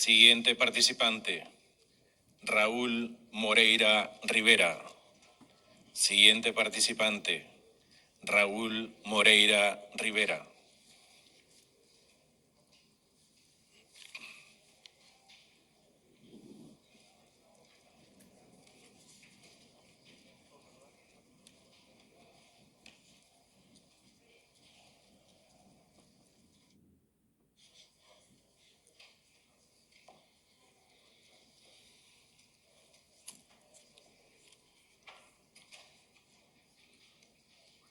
Siguiente participante, Raúl Moreira Rivera. Siguiente participante, Raúl Moreira Rivera.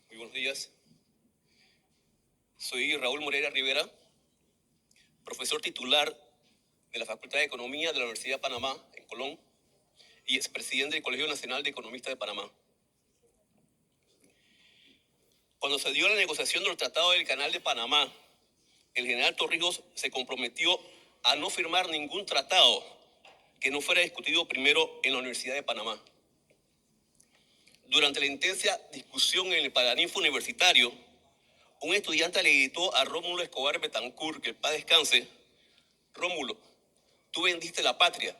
Muy buenos días. Soy Raúl Moreira Rivera, profesor titular de la Facultad de Economía de la Universidad de Panamá, en Colón, y expresidente del Colegio Nacional de Economistas de Panamá. Cuando se dio la negociación del Tratado del Canal de Panamá, el general Torrijos se comprometió a no firmar ningún tratado que no fuera discutido primero en la Universidad de Panamá. Durante la intensa discusión en el Paraninfo universitario, un estudiante le gritó a Rómulo Escobar Betancourt, que el paz descanse: Rómulo, tú vendiste la patria.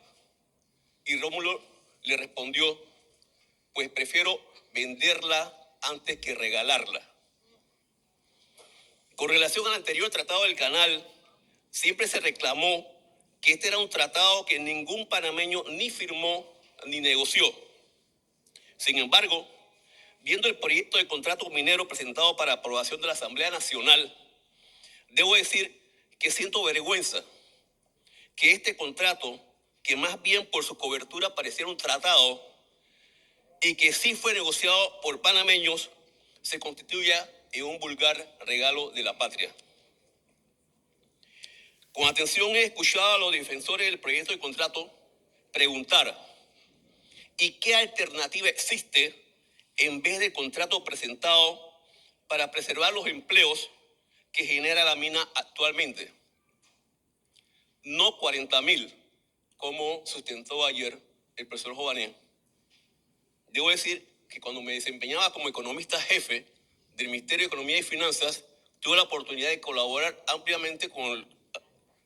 Y Rómulo le respondió: pues prefiero venderla antes que regalarla. Con relación al anterior Tratado del Canal, siempre se reclamó que este era un tratado que ningún panameño ni firmó ni negoció. Sin embargo, viendo el proyecto de contrato minero presentado para aprobación de la Asamblea Nacional, debo decir que siento vergüenza que este contrato, que más bien por su cobertura pareciera un tratado y que sí fue negociado por panameños, se constituya en un vulgar regalo de la patria. Con atención he escuchado a los defensores del proyecto de contrato preguntar: ¿y qué alternativa existe en vez del contrato presentado para preservar los empleos que genera la mina actualmente? No 40,000, como sustentó ayer el profesor Jované. Debo decir que cuando me desempeñaba como economista jefe del Ministerio de Economía y Finanzas, tuve la oportunidad de colaborar ampliamente con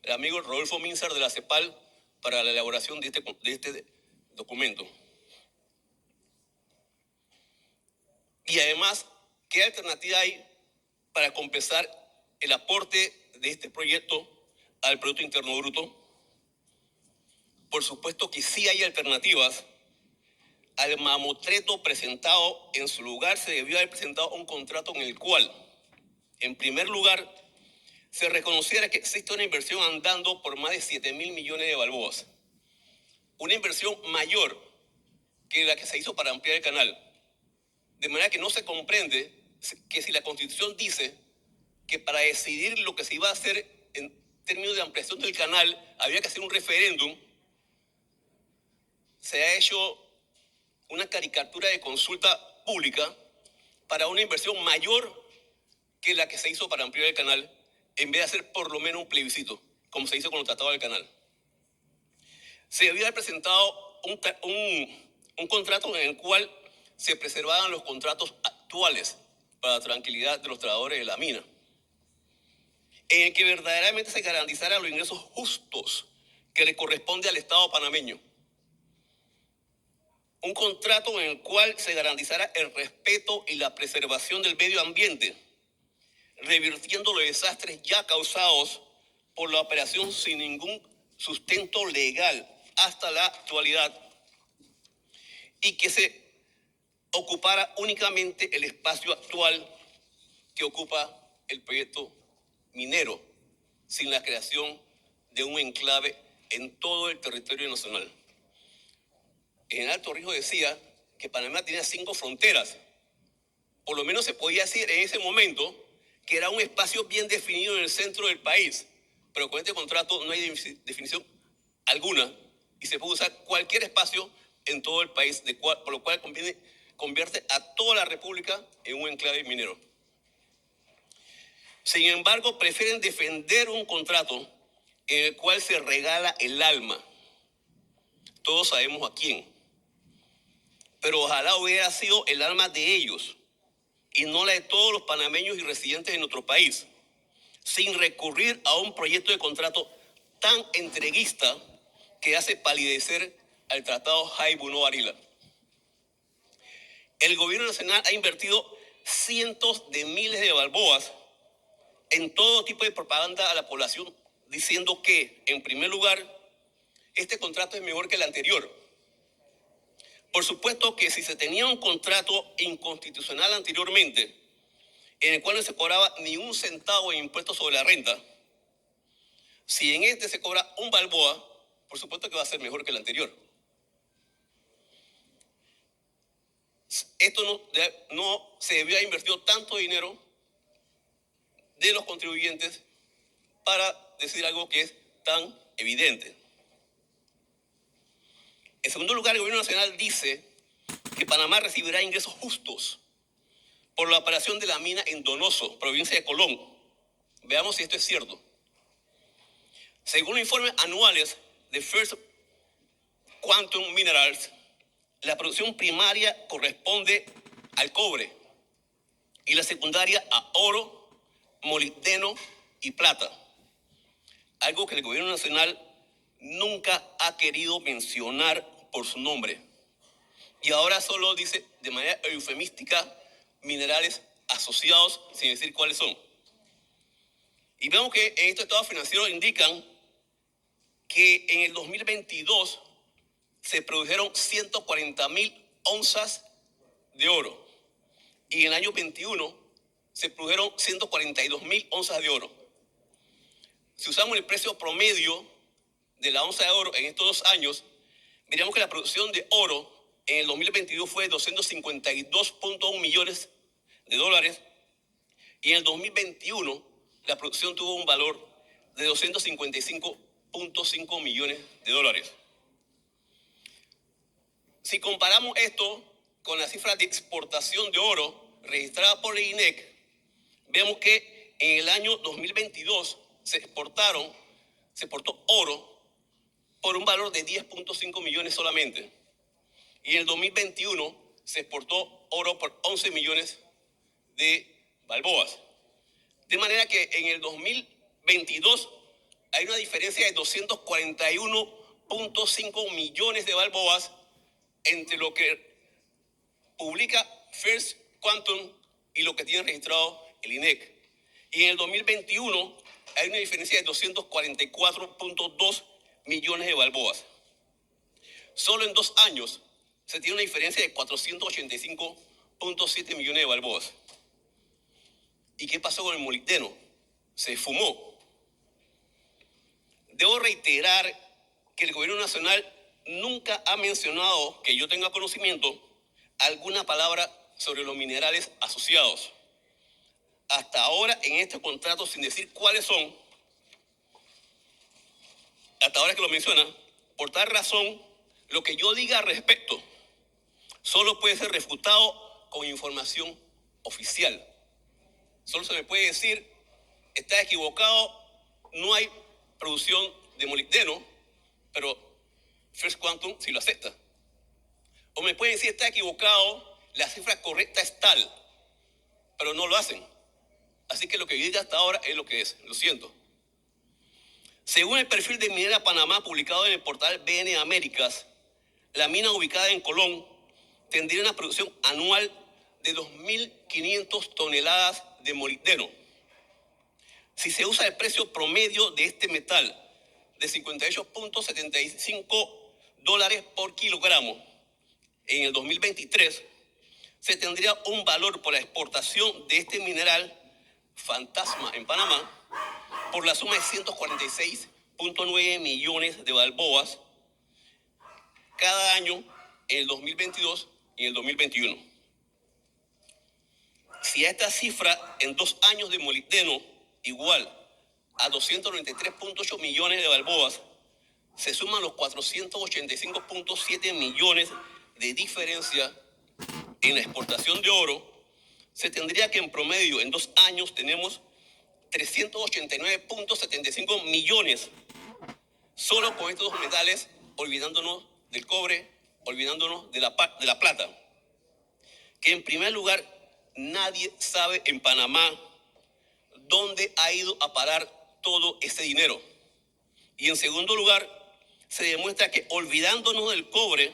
el amigo Rodolfo Minzar de la CEPAL para la elaboración de este documento. Y además, ¿qué alternativa hay para compensar el aporte de este proyecto al Producto Interno Bruto? Por supuesto que sí hay alternativas. Al mamotreto presentado, en su lugar se debió haber presentado un contrato en el cual, en primer lugar, se reconociera que existe una inversión andando por más de 7,000 millones de balboas. Una inversión mayor que la que se hizo para ampliar el canal. De manera que no se comprende que si la Constitución dice que para decidir lo que se iba a hacer en términos de ampliación del canal había que hacer un referéndum, se ha hecho una caricatura de consulta pública para una inversión mayor que la que se hizo para ampliar el canal, en vez de hacer por lo menos un plebiscito, como se hizo con el Tratado del Canal. Se debió haber presentado un contrato en el cual se preservaban los contratos actuales para la tranquilidad de los trabajadores de la mina, en el que verdaderamente se garantizaran los ingresos justos que le corresponde al Estado panameño. Un contrato en el cual se garantizara el respeto y la preservación del medio ambiente, revirtiendo los desastres ya causados por la operación sin ningún sustento legal hasta la actualidad, y que se ocupara únicamente el espacio actual que ocupa el proyecto minero, sin la creación de un enclave en todo el territorio nacional. El general Torrijos decía que Panamá tenía 5 fronteras. Por lo menos se podía decir en ese momento que era un espacio bien definido en el centro del país, pero con este contrato no hay definición alguna y se puede usar cualquier espacio en todo el país, por lo cual convierte a toda la República en un enclave minero. Sin embargo, prefieren defender un contrato en el cual se regala el alma. Todos sabemos a quién. Pero ojalá hubiera sido el alma de ellos y no la de todos los panameños y residentes de nuestro país, sin recurrir a un proyecto de contrato tan entreguista que hace palidecer al Tratado Jaibuno Varila. El gobierno nacional ha invertido cientos de miles de balboas en todo tipo de propaganda a la población, diciendo que, en primer lugar, este contrato es mejor que el anterior. Por supuesto que si se tenía un contrato inconstitucional anteriormente, en el cual no se cobraba ni un centavo en impuestos sobre la renta, si en este se cobra un balboa, por supuesto que va a ser mejor que el anterior. Esto no se debió haber invertido tanto dinero de los contribuyentes para decir algo que es tan evidente. En segundo lugar, el gobierno nacional dice que Panamá recibirá ingresos justos por la operación de la mina en Donoso, provincia de Colón. Veamos si esto es cierto. Según los informes anuales de First Quantum Minerals, la producción primaria corresponde al cobre y la secundaria a oro, molibdeno y plata. Algo que el gobierno nacional nunca ha querido mencionar por su nombre. Y ahora solo dice de manera eufemística minerales asociados sin decir cuáles son. Y vemos que en estos estados financieros indican que en el 2022 se produjeron 140.000 onzas de oro y en el año 21 se produjeron 142.000 onzas de oro. Si usamos el precio promedio de la onza de oro en estos 2 años, veremos que la producción de oro en el 2022 fue de 252.1 millones de dólares y en el 2021 la producción tuvo un valor de 255.5 millones de dólares. Si comparamos esto con la cifra de exportación de oro registrada por el INEC, vemos que en el año 2022 se exportó oro por un valor de 10.5 millones solamente. Y en el 2021 se exportó oro por 11 millones de balboas. De manera que en el 2022 hay una diferencia de 241.5 millones de balboas entre lo que publica First Quantum y lo que tiene registrado el INEC. Y en el 2021 hay una diferencia de 244.2 millones de balboas. Solo en 2 años se tiene una diferencia de 485.7 millones de balboas. ¿Y qué pasó con el molibdeno? Se esfumó. Debo reiterar que el gobierno nacional nunca ha mencionado, que yo tenga conocimiento, alguna palabra sobre los minerales asociados. Hasta ahora en este contrato, sin decir cuáles son, hasta ahora que lo menciona, por tal razón, lo que yo diga al respecto solo puede ser refutado con información oficial. Solo se me puede decir, está equivocado, no hay producción de molibdeno, pero First Quantum sí lo acepta. O me pueden decir, está equivocado, la cifra correcta es tal, pero no lo hacen. Así que lo que yo diga hasta ahora es lo que es, lo siento. Según el perfil de Minera Panamá publicado en el portal BN Américas, la mina ubicada en Colón tendría una producción anual de 2.500 toneladas de molibdeno. Si se usa el precio promedio de este metal de 58.75 dólares por kilogramo en el 2023, se tendría un valor por la exportación de este mineral fantasma en Panamá por la suma de 146.9 millones de balboas cada año en el 2022 y en el 2021. Si a esta cifra en 2 años de molibdeno igual a 293.8 millones de balboas, se suman los 485.7 millones de diferencia en la exportación de oro, se tendría que en promedio en 2 años tenemos 389.75 millones solo con estos 2 metales, olvidándonos del cobre, olvidándonos de la plata. Que en primer lugar, nadie sabe en Panamá dónde ha ido a parar todo ese dinero. Y en segundo lugar, se demuestra que olvidándonos del cobre,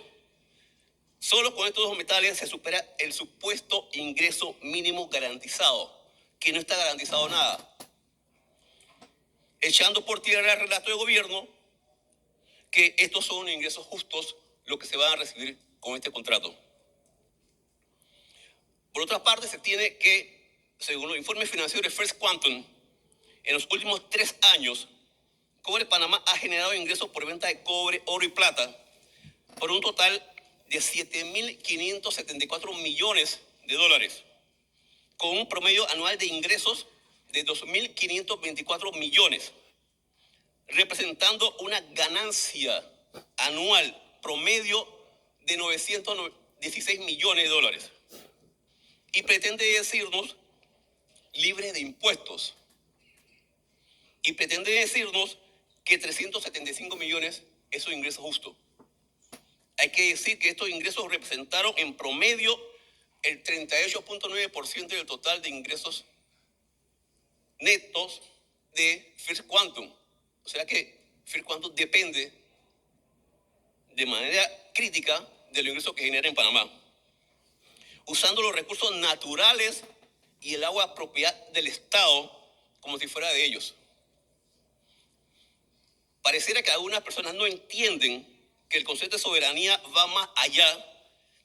solo con estos dos metales se supera el supuesto ingreso mínimo garantizado, que no está garantizado nada. Echando por tierra el relato de gobierno que estos son ingresos justos lo que se van a recibir con este contrato. Por otra parte, se tiene que, según los informes financieros de First Quantum, en los últimos 3 años, Cobre Panamá ha generado ingresos por venta de cobre, oro y plata por un total de 7.574 millones de dólares, con un promedio anual de ingresos de 2.524 millones, representando una ganancia anual promedio de 916 millones de dólares. Y pretende decirnos libre de impuestos. Y pretende decirnos que 375 millones es su ingreso justo. Hay que decir que estos ingresos representaron en promedio el 38.9% del total de ingresos netos de First Quantum. O sea que First Quantum depende de manera crítica de los ingresos que genera en Panamá, usando los recursos naturales y el agua propiedad del Estado como si fuera de ellos. Pareciera que algunas personas no entienden que el concepto de soberanía va más allá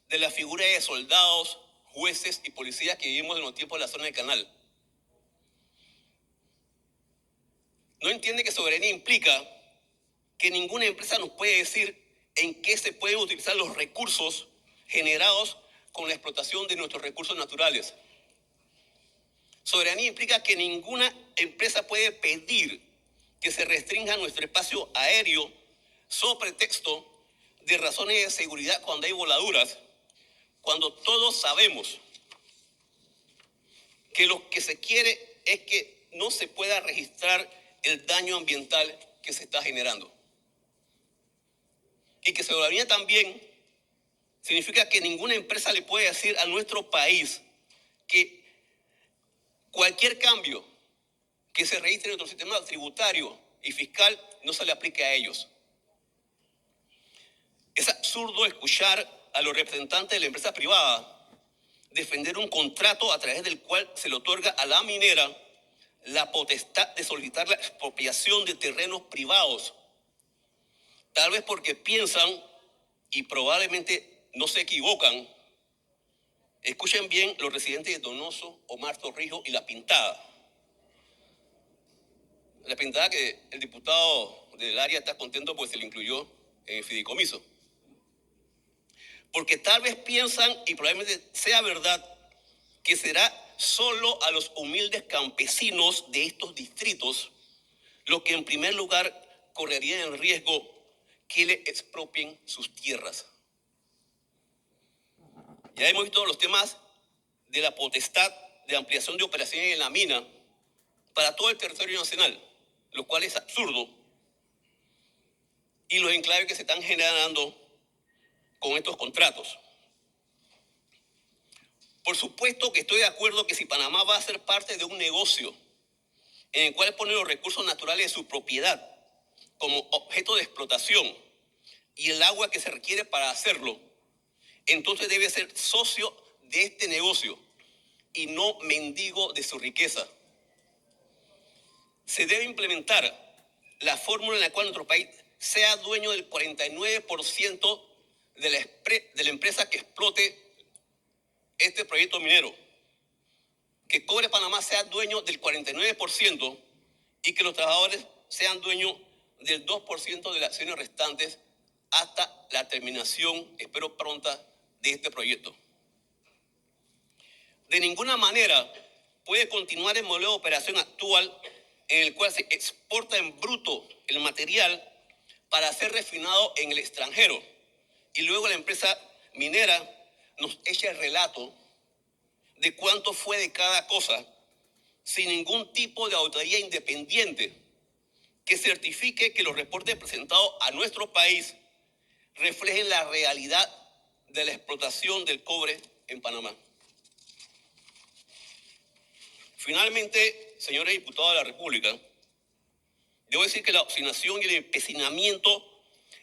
de la figura de soldados, jueces y policías que vivimos en los tiempos de la zona del canal. No entiende que soberanía implica que ninguna empresa nos puede decir en qué se pueden utilizar los recursos generados con la explotación de nuestros recursos naturales. Soberanía implica que ninguna empresa puede pedir que se restrinja nuestro espacio aéreo sobre pretexto de razones de seguridad cuando hay voladuras, cuando todos sabemos que lo que se quiere es que no se pueda registrar el daño ambiental que se está generando. Y que soberanía también significa que ninguna empresa le puede decir a nuestro país que cualquier cambio que se registre en nuestro sistema tributario y fiscal no se le aplique a ellos. Es absurdo escuchar a los representantes de la empresa privada defender un contrato a través del cual se le otorga a la minera la potestad de solicitar la expropiación de terrenos privados. Tal vez porque piensan, y probablemente no se equivocan, escuchen bien los residentes de Donoso, Omar Torrijos y La Pintada. La Pintada que el diputado del área está contento porque se le incluyó en el fideicomiso. Porque tal vez piensan, y probablemente sea verdad, que será solo a los humildes campesinos de estos distritos los que en primer lugar correrían el riesgo que le expropien sus tierras. Ya hemos visto los temas de la potestad de ampliación de operaciones en la mina para todo el territorio nacional, lo cual es absurdo, y los enclaves que se están generando con estos contratos. Por supuesto que estoy de acuerdo que si Panamá va a ser parte de un negocio en el cual pone los recursos naturales de su propiedad como objeto de explotación y el agua que se requiere para hacerlo, entonces debe ser socio de este negocio y no mendigo de su riqueza. Se debe implementar la fórmula en la cual nuestro país sea dueño del 49% de la empresa que explote este proyecto minero. Que Cobre Panamá sea dueño del 49% y que los trabajadores sean dueños del 2% de las acciones restantes hasta la terminación, espero pronta, de este proyecto. De ninguna manera puede continuar el modelo de operación actual en el cual se exporta en bruto el material para ser refinado en el extranjero y luego la empresa minera nos echa el relato de cuánto fue de cada cosa sin ningún tipo de auditoría independiente que certifique que los reportes presentados a nuestro país reflejen la realidad de la explotación del cobre en Panamá. Finalmente, señores diputados de la República, Debo decir que la obstinación y el empecinamiento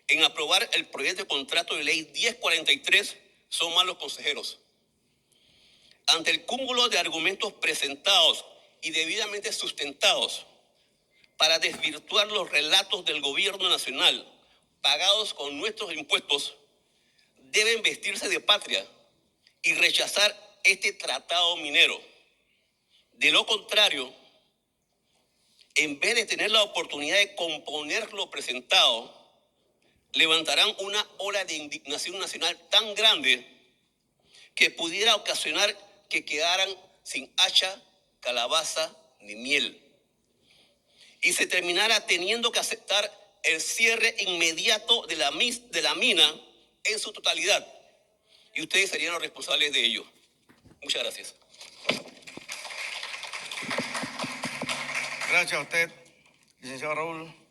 en aprobar el proyecto de contrato de ley 1043 son malos consejeros. Ante el cúmulo de argumentos presentados y debidamente sustentados para desvirtuar los relatos del gobierno nacional pagados con nuestros impuestos, deben vestirse de patria y rechazar este tratado minero. De lo contrario, en vez de tener la oportunidad de componer lo presentado, levantarán una ola de indignación nacional tan grande que pudiera ocasionar que quedaran sin hacha, calabaza ni miel. Y se terminara teniendo que aceptar el cierre inmediato de la mina en su totalidad. Y ustedes serían los responsables de ello. Muchas gracias. Gracias a usted, licenciado Raúl.